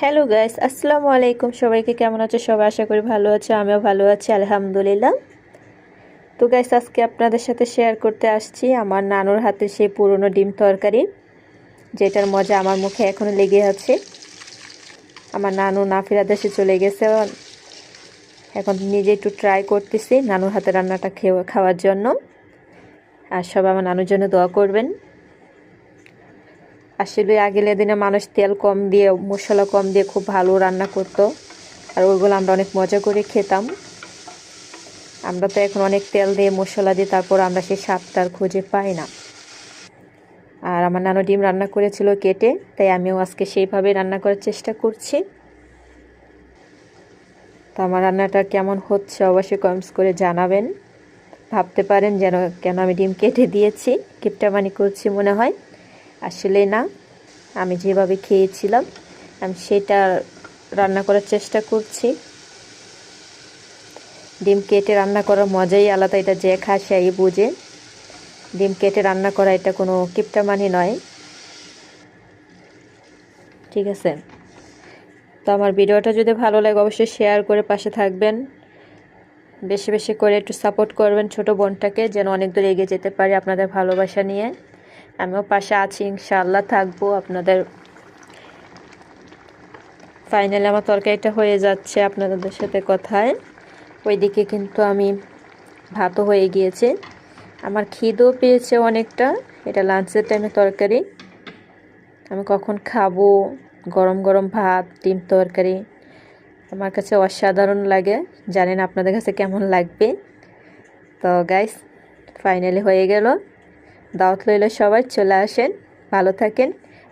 Hello guys, আসসালামু আলাইকুম। সবাইকে কেমন আছো? সবাই আশা করি ভালো আছো। আমিও ভালো আছি, আলহামদুলিল্লাহ। তো গাইস, আজকে আপনাদের সাথে শেয়ার করতে আসছি আমার নানুর হাতে সেই পুরনো ডিম তরকারি, যেটার মজা আমার মুখে এখনো লেগে আছে। আমার নানু নাফিরা দেশে চলে গেছে, এখন নিজে একটু ট্রাই করতেছি নানুর হাতে রান্নাটা খাওয়ার জন্য। আর সবাই আমার নানুর জন্য দোয়া করবেন। আসলে আগের দিনে মানুষ তেল কম দিয়ে, মশলা কম দিয়ে খুব ভালো রান্না করতো, আর ওইগুলো আমরা অনেক মজা করে খেতাম। আমরা তো এখন অনেক তেল দিয়ে, মশলা দিয়ে, তারপর আমরা সেই স্বাদটার খুঁজে পাই না। আর আমার নানু ডিম রান্না করেছিল কেটে, তাই আমিও আজকে সেইভাবে রান্না করার চেষ্টা করছি। তো আমার রান্নাটা কেমন হচ্ছে অবশ্যই কমেন্টস করে জানাবেন। ভাবতে পারেন যেন কেন আমি ডিম কেটে দিয়েছি, কিপটামানি করছি মনে হয়। আসলে না, আমি যেভাবে খেয়েছিলাম আমি সেটা রান্না করার চেষ্টা করছি। ডিম কেটে রান্না করার মজাই আলাদা, এটা যে খায় সেই বুঝে। ডিম কেটে রান্না করা এটা কোনো কিপটামানি নয়, ঠিক আছে? তো আমার ভিডিওটা যদি ভালো লাগে অবশ্যই শেয়ার করে পাশে থাকবেন। বেশি বেশি করে একটু সাপোর্ট করবেন ছোট বোনটাকে, যেন অনেক দূর এগিয়ে যেতে পারি আপনাদের ভালোবাসা নিয়ে। আমিও পাশে আছি, ইনশাআল্লাহ থাকবো আপনাদের। ফাইনালি আমার তরকারিটা হয়ে যাচ্ছে আপনাদের সাথে কথায়। ওইদিকে কিন্তু আমি ভাতও হয়ে গিয়েছে, আমার খিদেও পেয়েছে অনেকটা। এটা লাঞ্চের টাইমে তরকারি, আমি কখন খাবো গরম গরম ভাত ডিম তরকারি, আমার কাছে অসাধারণ লাগে। জানেন আপনাদের কাছে কেমন লাগবে। তো গাইস, ফাইনালি হয়ে গেল। দাওয়াত লইলে সবাই চলে আসেন, ভালো থাকেন,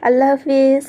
আল্লাহ হাফিজ।